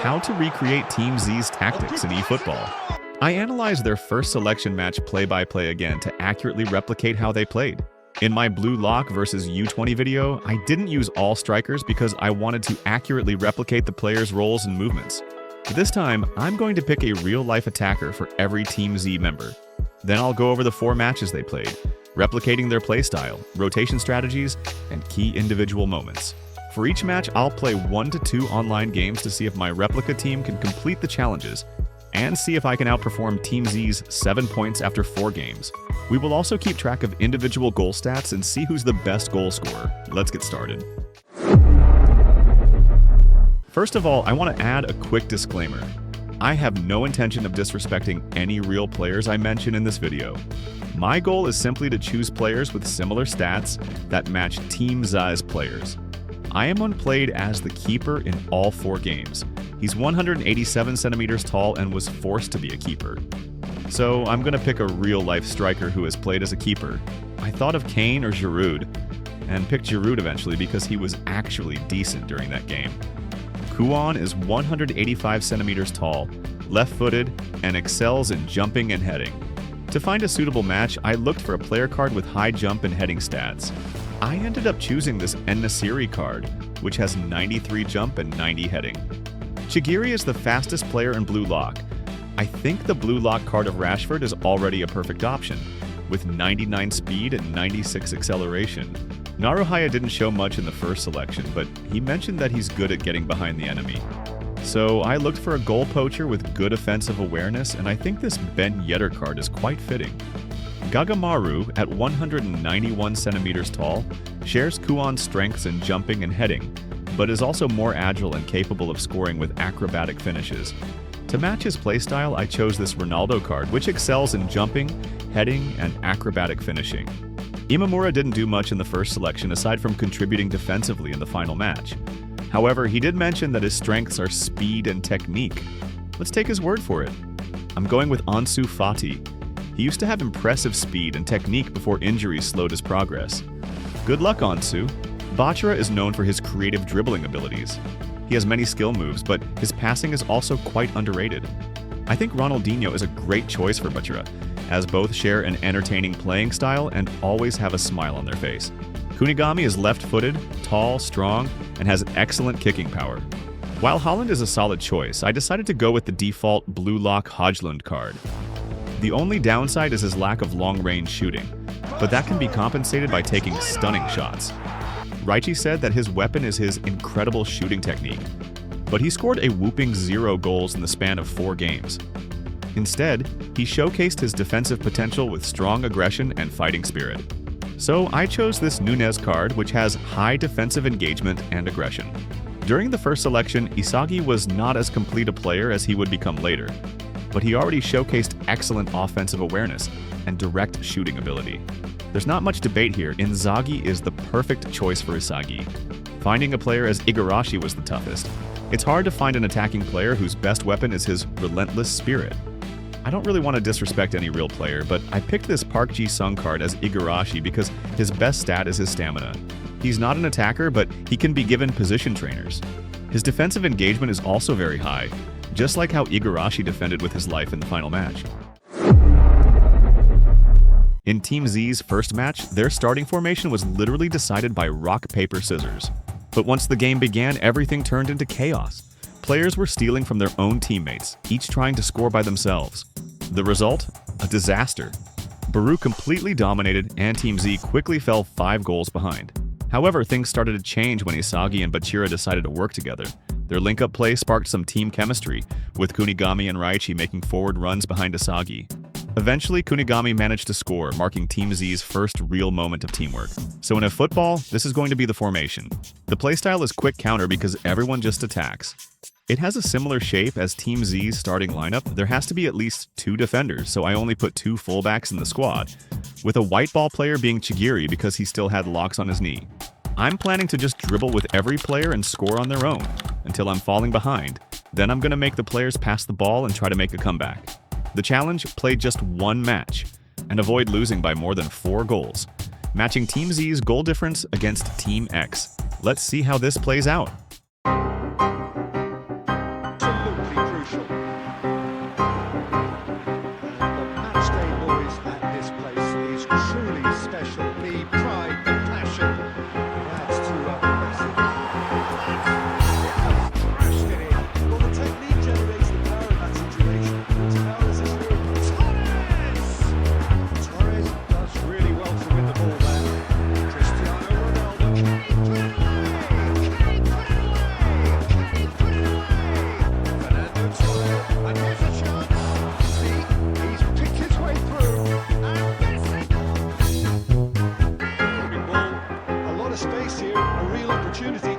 how to recreate Team Z's tactics in eFootball. I analyzed their first selection match play-by-play again to accurately replicate how they played. In my Blue Lock versus U20 video, I didn't use all strikers because I wanted to accurately replicate the players' roles and movements. This time, I'm going to pick a real-life attacker for every Team Z member. Then I'll go over the 4 matches they played, replicating their playstyle, rotation strategies, and key individual moments. For each match, I'll play 1 to 2 online games to see if my replica team can complete the challenges, and see if I can outperform Team Z's 7 points after 4 games. We will also keep track of individual goal stats and see who's the best goal scorer. Let's get started. First of all, I want to add a quick disclaimer. I have no intention of disrespecting any real players I mention in this video. My goal is simply to choose players with similar stats that match Team Z's players. I am unplayed as the keeper in all 4 games. He's 187 centimeters tall and was forced to be a keeper. So I'm going to pick a real-life striker who has played as a keeper. I thought of Kane or Giroud, and picked Giroud eventually because he was actually decent during that game. Kuon is 185 centimeters tall, left-footed, and excels in jumping and heading. To find a suitable match, I looked for a player card with high jump and heading stats. I ended up choosing this En-Nesyri card, which has 93 jump and 90 heading. Chigiri is the fastest player in Blue Lock. I think the Blue Lock card of Rashford is already a perfect option, with 99 speed and 96 acceleration. Naruhaya didn't show much in the first selection, but he mentioned that he's good at getting behind the enemy. So I looked for a goal poacher with good offensive awareness, and I think this Ben Yedder card is quite fitting. Gagamaru, at 191 centimeters tall, shares Kuon's strengths in jumping and heading, but is also more agile and capable of scoring with acrobatic finishes. To match his playstyle, I chose this Ronaldo card, which excels in jumping, heading, and acrobatic finishing. Imamura didn't do much in the first selection aside from contributing defensively in the final match. However, he did mention that his strengths are speed and technique. Let's take his word for it. I'm going with Ansu Fati. He used to have impressive speed and technique before injuries slowed his progress. Good luck, Ansu. Bachara is known for his creative dribbling abilities. He has many skill moves, but his passing is also quite underrated. I think Ronaldinho is a great choice for Bachara, as both share an entertaining playing style and always have a smile on their face. Kunigami is left-footed, tall, strong, and has excellent kicking power. While Haaland is a solid choice, I decided to go with the default Blue Lock Højlund card. The only downside is his lack of long-range shooting, but that can be compensated by taking stunning shots. Raichi said that his weapon is his incredible shooting technique, but he scored a whooping 0 goals in the span of 4 games. Instead, he showcased his defensive potential with strong aggression and fighting spirit. So I chose this Nunez card, which has high defensive engagement and aggression. During the first selection, Isagi was not as complete a player as he would become later, but he already showcased excellent offensive awareness and direct shooting ability. There's not much debate here. Inzaghi is the perfect choice for Isagi. Finding a player as Igarashi was the toughest. It's hard to find an attacking player whose best weapon is his relentless spirit. I don't really want to disrespect any real player, but I picked this Park Ji-sung card as Igarashi because his best stat is his stamina. He's not an attacker, but he can be given position trainers. His defensive engagement is also very high, just like how Igarashi defended with his life in the final match. In Team Z's first match, their starting formation was literally decided by rock, paper, scissors. But once the game began, everything turned into chaos. Players were stealing from their own teammates, each trying to score by themselves. The result? A disaster. Baru completely dominated, and Team Z quickly fell 5 goals behind. However, things started to change when Isagi and Bachira decided to work together. Their link-up play sparked some team chemistry, with Kunigami and Raichi making forward runs behind Isagi. Eventually, Kunigami managed to score, marking Team Z's first real moment of teamwork. So in eFootball, this is going to be the formation. The playstyle is quick counter because everyone just attacks. It has a similar shape as Team Z's starting lineup. There has to be at least 2 defenders, so I only put 2 fullbacks in the squad, with a white ball player being Chigiri because he still had locks on his knee. I'm planning to just dribble with every player and score on their own, until I'm falling behind. Then I'm going to make the players pass the ball and try to make a comeback. The challenge: play just 1 match, and avoid losing by more than 4 goals, matching Team Z's goal difference against Team X. Let's see how this plays out. crucial. The matchday noise at this place is truly special. The pride, the passion, adds to crashed it in. Well, the technique generates the power in that situation. Torres is through. Torres does really well to win the ball there. Cristiano Ronaldo. Fernando Torres, and here's a chance. See, he's picked his way through. And Messi. Moving ball. A lot of space here, a real opportunity.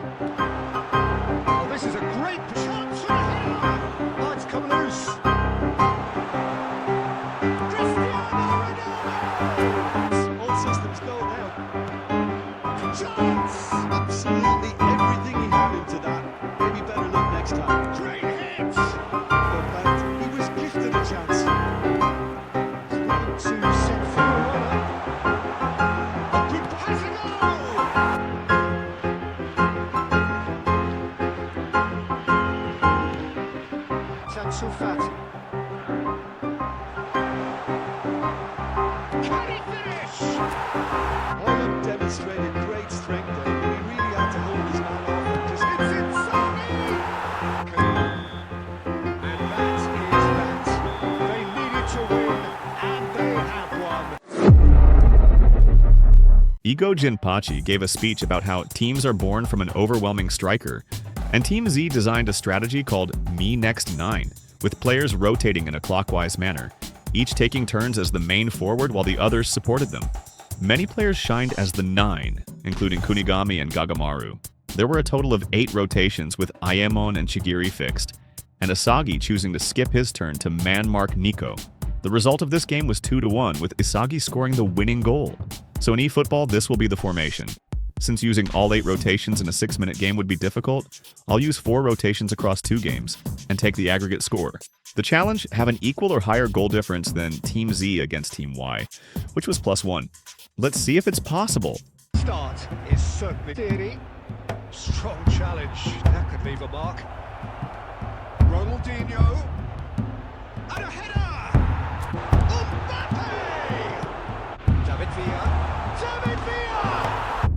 Oh, this is a great chance for the header. Oh, it's come loose. Cristiano Ronaldo. All systems go now. Chance. Absolutely everything he had into that. Maybe better luck next time. Great hit. But he was gifted a chance. He's looking to set for a runner. A good pass and goal. Fati. Can he finish? Holland demonstrated great strength there, but he really had to hold his man off and just... It's insane! And that is that. They needed to win, and they have won. Igo Jinpachi gave a speech about how teams are born from an overwhelming striker, and Team Z designed a strategy called Me Next 9, with players rotating in a clockwise manner, each taking turns as the main forward while the others supported them. Many players shined as the 9, including Kunigami and Gagamaru. There were a total of 8 rotations with Ayemon and Chigiri fixed, and Isagi choosing to skip his turn to man-mark Nico. The result of this game was 2-1, with Isagi scoring the winning goal. So in eFootball, this will be the formation. Since using all 8 rotations in a 6-minute game would be difficult, I'll use 4 rotations across 2 games, and take the aggregate score. The challenge, have an equal or higher goal difference than Team Z against Team Y, which was +1. Let's see if it's possible. Start is certainly Theory. Strong challenge. That could leave a mark. Ronaldinho. And a header! Mbappe! David Villa. David Villa!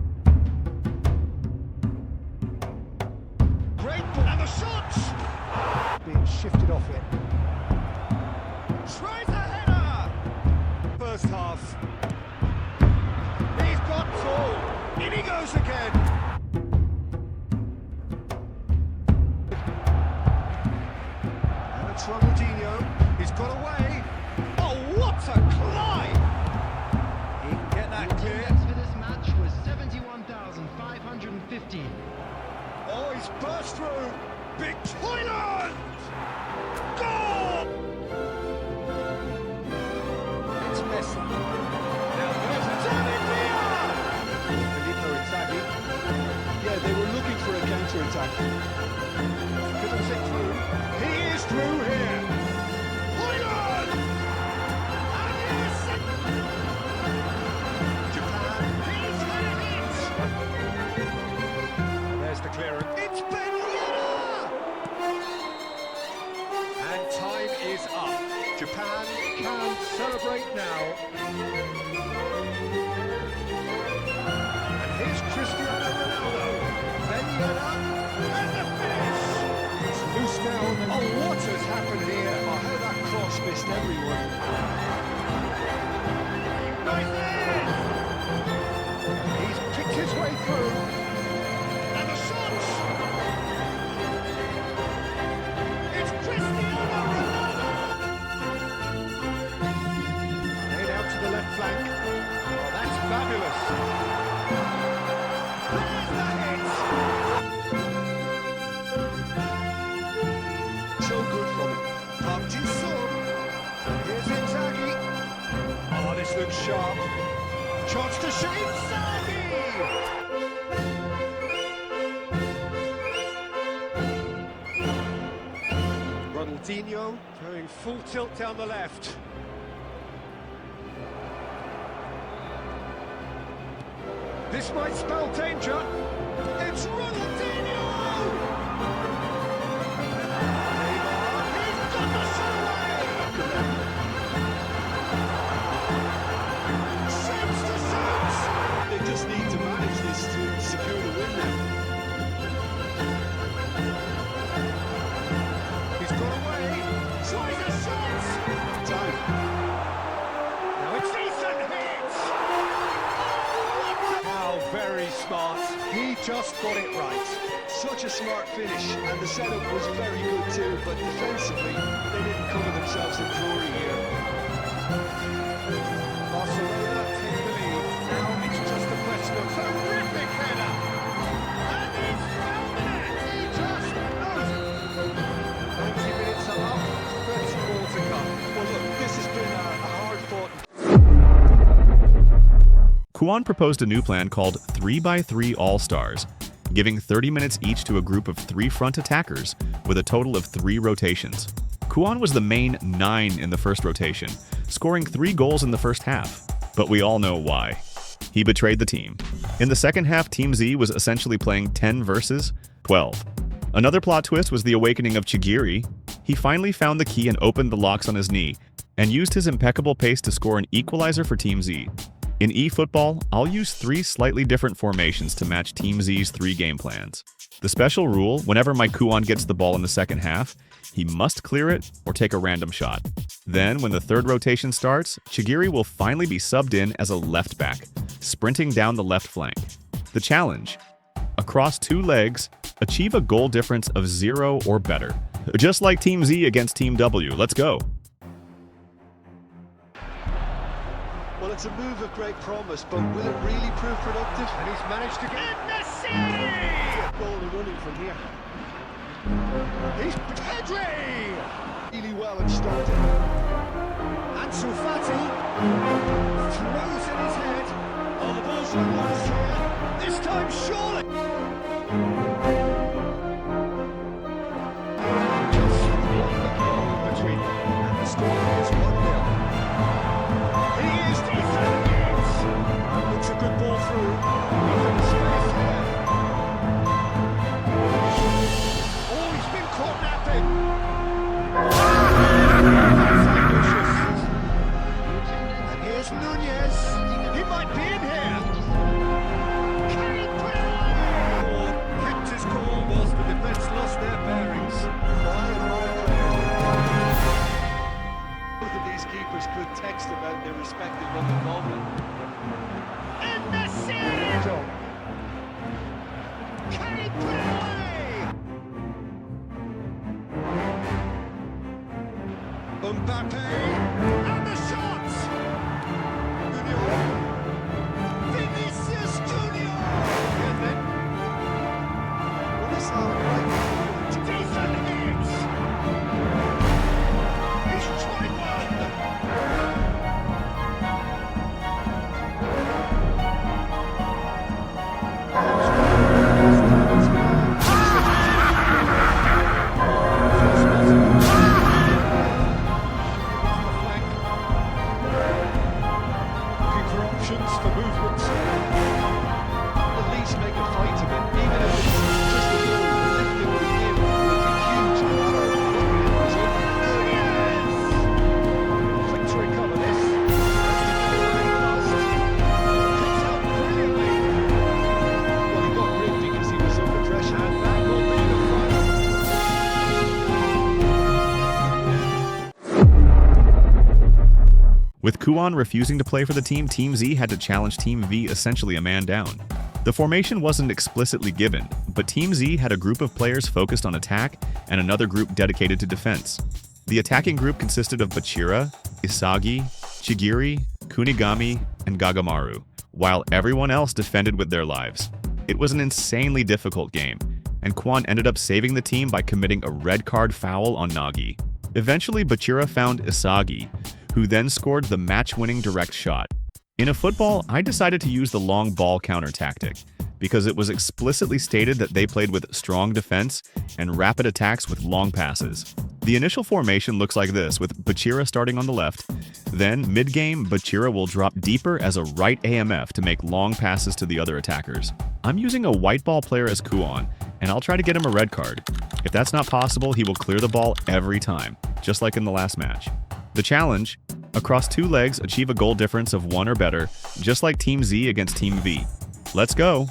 Great ball. And the shot! Being shifted off it. Tries a header! First half. He's got two. In he goes again. And it's Ronaldinho. He's got away. Oh, what a climb! He can get that clear. The for this match was 71,550. Oh, he's burst through. Big toilet! Goal! It's Messi. Now there's David Villa! Filippo Inzaghi. Yeah, they were looking for a counter-attack. Couldn't sit through. He is through here. Toilet! And yes! Japan. He's had it! There's the clearance. It's Ben Yedder! And time is up. Japan can celebrate now. And here's Cristiano Ronaldo. Ben Yedder, and the finish! It's loose now. Oh, what has happened here? Oh, how that cross missed everyone. Nice hit! He's picked his way through. And the shot! It's Cristiano Ronaldo! Laid out to the left flank. Oh, that's fabulous. There's the hit! So good from him. Park Ji-sung. Here's Inzaghi. Oh, this looks sharp. Chance to shoot Inzaghi! Ronaldinho going full tilt down the left. This might spell danger. It's Ronaldinho! Neymar, he just got it right. Such a smart finish, and the setup was very good too, but defensively, they didn't cover themselves in glory here. Barcelona take the lead. Now it's just a question of terrific header. And he's found the net. He just knows it. 90 minutes are up, 30 more to come. Well, look, this has been a hard-fought. Kuon proposed a new plan called 3x3 All-Stars, giving 30 minutes each to a group of 3 front attackers with a total of 3 rotations. Kuon was the main 9 in the first rotation, scoring 3 goals in the first half. But we all know why. He betrayed the team. In the second half, Team Z was essentially playing 10 versus 12. Another plot twist was the awakening of Chigiri. He finally found the key and opened the locks on his knee, and used his impeccable pace to score an equalizer for Team Z. In eFootball, I'll use 3 slightly different formations to match Team Z's 3 game plans. The special rule, whenever my Kuon gets the ball in the second half, he must clear it or take a random shot. Then, when the third rotation starts, Chigiri will finally be subbed in as a left back, sprinting down the left flank. The challenge: across 2 legs, achieve a goal difference of 0 or better. Just like Team Z against Team W. Let's go. Well, it's a move of great promise, but will it really prove productive? And he's managed to get a goal running from here. He's Pedri! Really well and stopped it. Ansu Fati throws in his head. Oh, the ball's lost here. This time, surely. Just one the goal between them, and the score is 1-0. He is decent. Looks a good ball through. He's in space here. Oh, he's been caught napping. And here's Nunez. He might be in here. Can he put it away? Kept his cool whilst the defence lost their bearings. Both of these keepers could text about their respective involvement. In the seal! Can he put it away? Mbappe! And the shots! Junior! Vinicius Junior! And then... What is our right? Decent hits! He's tried one! Looking for options for movements. At least make a fight of it, even if it's just a little lifting with him would be huge. Yes! Quick to recover this. Cuts out brilliantly. Well, he got rid because he was under pressure, and that will be the final. With Kuon refusing to play for the team, Team Z had to challenge Team V essentially a man down. The formation wasn't explicitly given, but Team Z had a group of players focused on attack and another group dedicated to defense. The attacking group consisted of Bachira, Isagi, Chigiri, Kunigami, and Gagamaru, while everyone else defended with their lives. It was an insanely difficult game, and Kuon ended up saving the team by committing a red card foul on Nagi. Eventually, Bachira found Isagi, who then scored the match-winning direct shot. In eFootball, I decided to use the long ball counter tactic, because it was explicitly stated that they played with strong defense and rapid attacks with long passes. The initial formation looks like this, with Bachira starting on the left. Then, mid-game, Bachira will drop deeper as a right AMF to make long passes to the other attackers. I'm using a white ball player as Kuon, and I'll try to get him a red card. If that's not possible, he will clear the ball every time, just like in the last match. The challenge: across 2 legs, achieve a goal difference of 1 or better, just like Team Z against Team V. Let's go!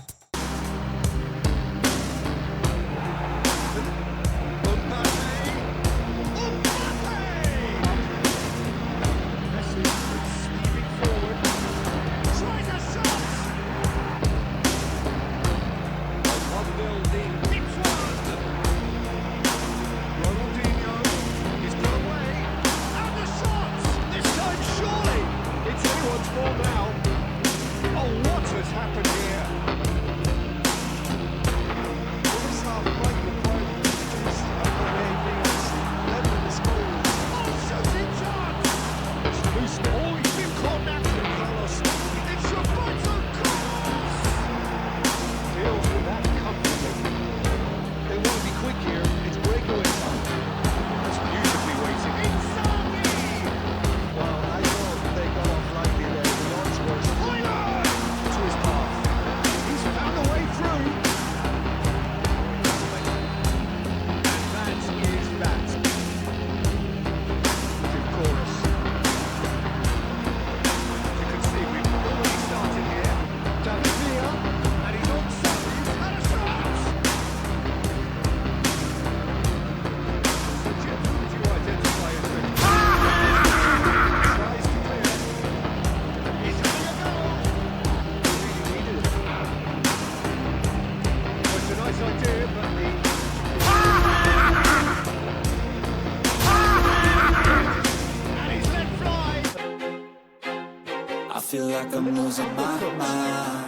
like I'm losing my mind.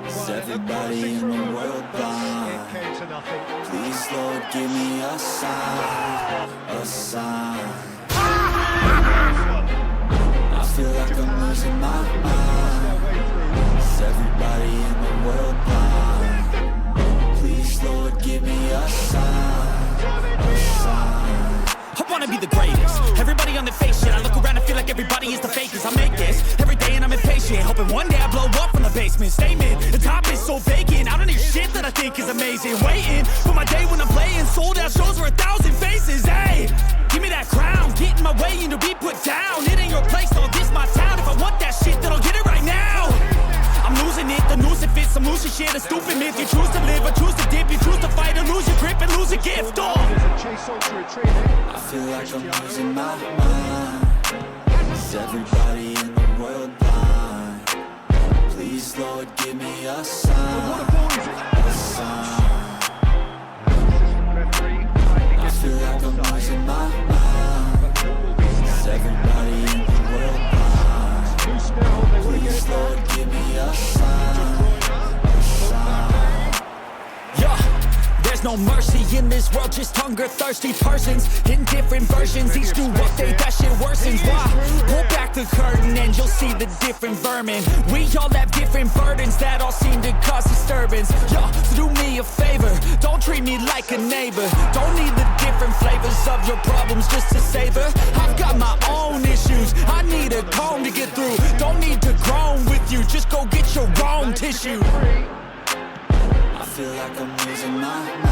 Is everybody in the world blind? Please, Lord, give me a sign, a sign. I feel like I'm losing my mind. Is everybody in the world blind? Please, Lord, give me a sign, a sign. I wanna be the greatest. Everybody on the fake shit. I look around and feel like everybody is the fakest. I make this every day and I'm impatient, hoping one day I blow up from the basement. Statement, the top is so vacant. I don't hear shit that I think is amazing. Waiting for my day when I'm playing sold out shows for 1,000 faces. Hey, give me that crown, get in my way and to be put down. It ain't your place, though, this my town. If I want that shit, then I'll get it right now. I'm losing it, the noose it fits. I'm losing shit, a stupid myth. You choose to live or choose to dip. You choose to fight or lose your grip and lose a gift. Oh. I feel like I'm losing my mind. Is everybody in the world blind? Please, Lord, give me a sign, a sign. I feel like I'm losing my mind. Is everybody in the world blind? Please, Lord, give me a sign, a sign. Yeah, there's no mercy in this world, just hunger-thirsty persons in different versions. Each new update, that shit worsens. Why? Pull back the curtain and you'll see the different vermin. We all have different burdens that all seem to cause disturbance. Yo, so do me a favor, don't treat me like a neighbor. Don't need the different flavors of your problems just to savor. I've got my own issues, I need a comb to get through. Don't need to groan with you, just go get your own tissue. I feel like I'm losing my mind.